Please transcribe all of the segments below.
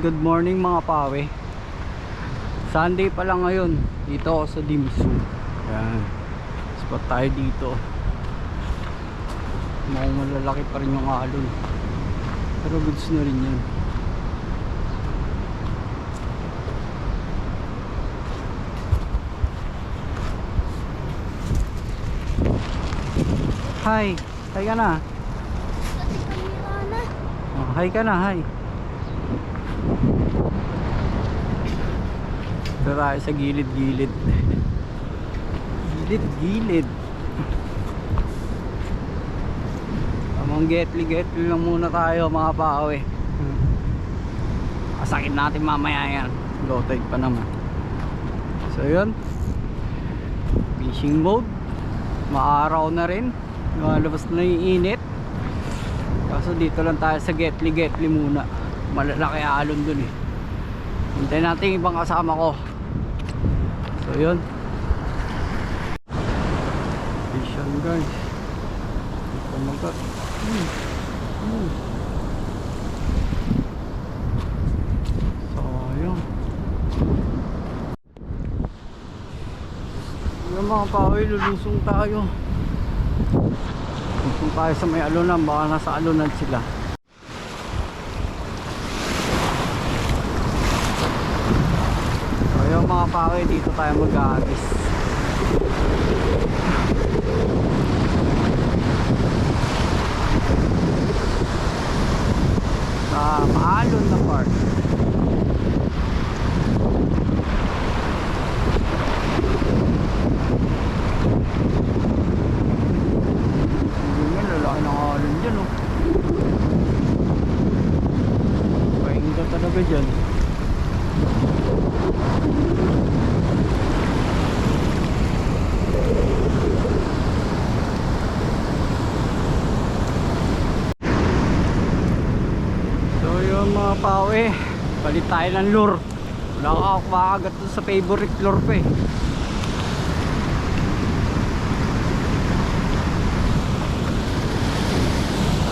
Good morning mga pawe. Sunday pa lang ngayon. Dito ako sa Dimsum. Yan. Spot tayo dito. Mukhang malalaki pa rin yung alon. Pero goods na rin yan. Hi. Hi ka na. Oh, hi ka na. Hi. Ito tayo sa gilid-gilid. Gilid-gilid. Tamang getli-getli lang muna tayo mga pawe. Kasakit natin mamaya yan. Low tide pa naman. So yun, fishing mode. Maaraw na rin. Lumalabas na yung init. Kaso dito lang tayo sa getli-getli muna. Malalaki alon dun eh. Hintayin natin ibang kasama ko. So yun, vision guys. Ito magat. So yun, yung mga pawe, lulusong tayo. Lulusong tayo sa may alunan. Baka nasa alunan sila. Yung mga pawe, dito tayo mag-aagis. Sa maalon na part. Hindi, lalaki ng alon dyan oh. Pahinga talaga dyan. Mga pawe, palit tayo ng lure. Wala ka ako makagat sa favorite lure ko eh.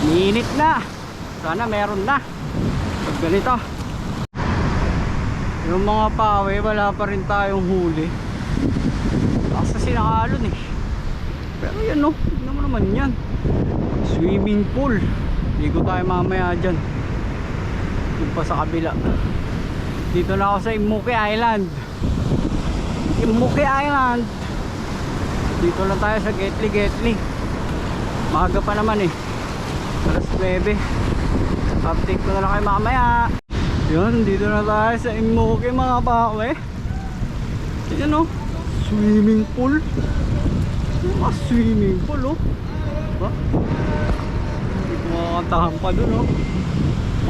Minit na. Sana meron na. Pag ganito, yung mga pawe, wala pa rin tayong huli. Kasi nakalon eh. Pero yan no, tignan mo naman yan. Swimming pool. Ligo tayo mamaya dyan. Yung pa sa kabila. Dito na ako sa Imuki Island. Imuki Island. Dito lang tayo sa Getli. Maaga pa naman eh. Alas 9. Update ko na lang kayo mamaya. Yun, dito na tayo sa Imuki mga pawe. Yan o, swimming pool. Swimming pool o. Diba? Hindi ko makakantahan pa dun o.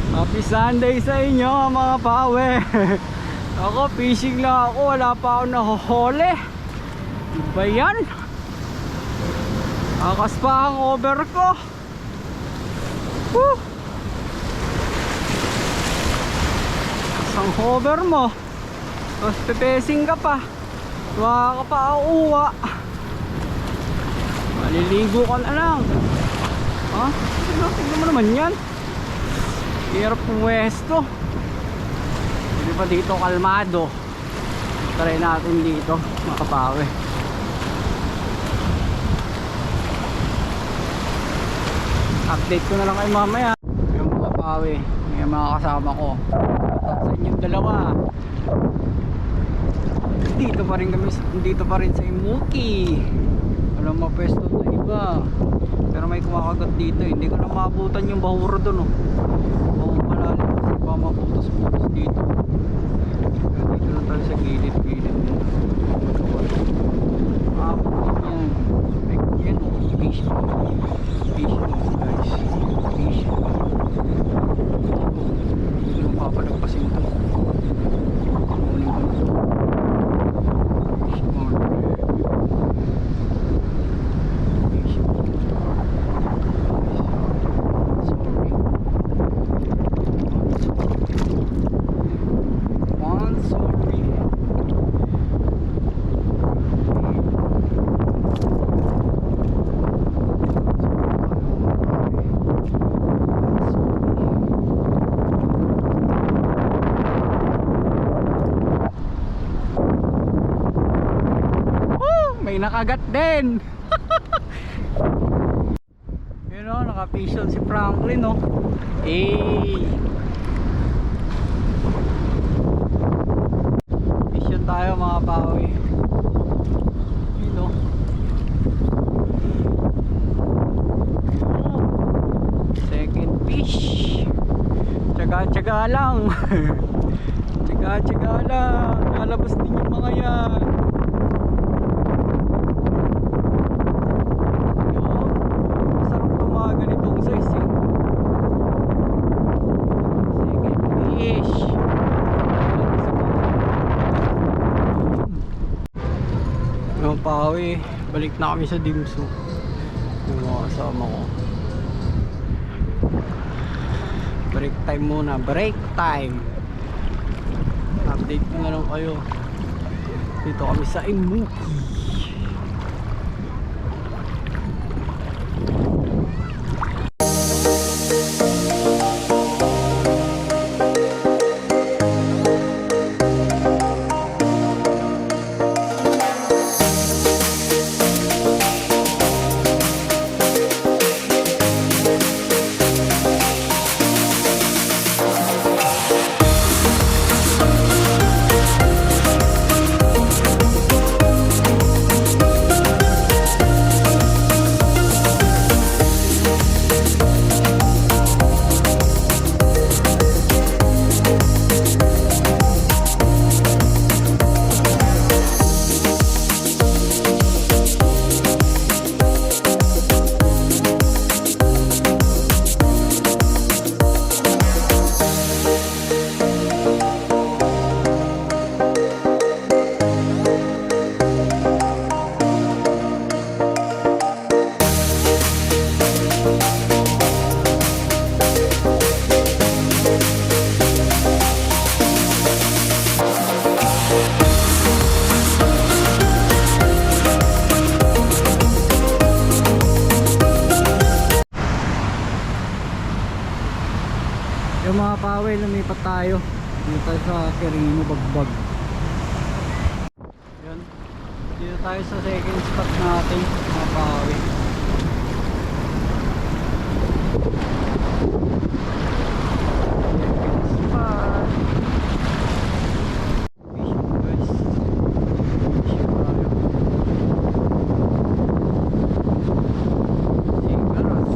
Happy Sunday sa inyo mga pawe. Ako fishing lang ako, wala pa ako nahuhuli. Diba yan? Akas pa ang over ko. Woo! Asang hover mo. Tapos pepesing ka pa. Tuwa ka pa uwa. Maliligo ka na lang. Ha? Tignan mo naman yan. Hirap pwesto. Hindi pa dito kalmado. Try natin dito mga pawe. Update ko na lang kayo mamaya. Yung mga pawe, yung mga kasama ko. Sa inyong dalawa. Dito pa rin kami, dito pa rin sa Imuki. Walang mapwesto na iba. Pero may kumakagat dito. Hindi ko na maabutan yung bahuro doon oh. Maputos-putos dito. Dito na tayo sa gilid-gilid mo. Yan. Yan o. Fish. Fish guys. Fish. Dito nang papalagpasin ito. Kunin ko na. Fish more. Fish more. nakagat din. Yun o, naka-fishon si Franklin o. Fishon tayo mga pawi. Yun o. Second fish. Tsaga-tsaga lang. Tsaga-tsaga lang. Lalabas din yung mga yan. Sarap ng mga ganitong size eh. Second fish. Mga pawi, balik na kami sa Dimsu. Yung mga kasama ko. Break time muna, break time. Update ko na lang kayo. Dito kami sa Imuki. Yung mga pawe, lumipat tayo dito sa Quirino Bagbag. Yun, dito tayo sa second spot natin mga pawe. Second spot. Fishing guys. Fishing tayo. Singaras.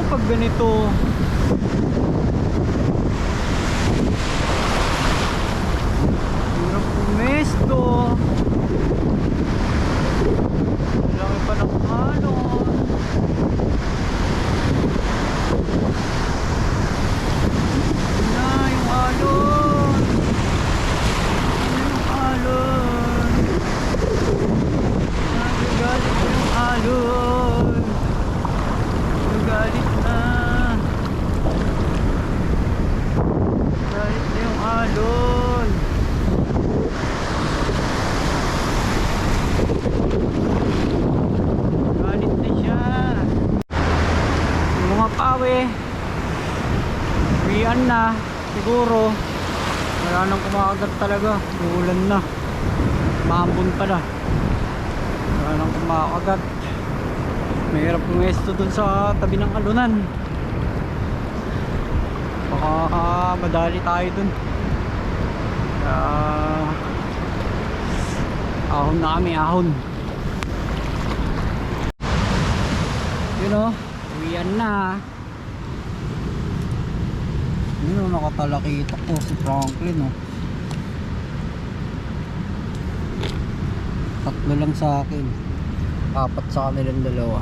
Pag ganito hirap pumesto, laki pa ng alon. Na yung alon, yung alon, nagagalit yung alon, nagalit na. Galit na yung alon. Galit na siya. Yung mga pawe, uwian na siguro. Wala nang kumakagat talaga. Uulan na. Mahambon pala. Wala nang kumakagat. Mahirap pumesto dun sa tabi ng alunan. Baka madali tayo dun. Ahon na kami, ahon. Yun o, uwian na. Yun o, nakatalakita ko si Franklin o. Tatlo lang sa akin. 4 sa kanilang dalawa.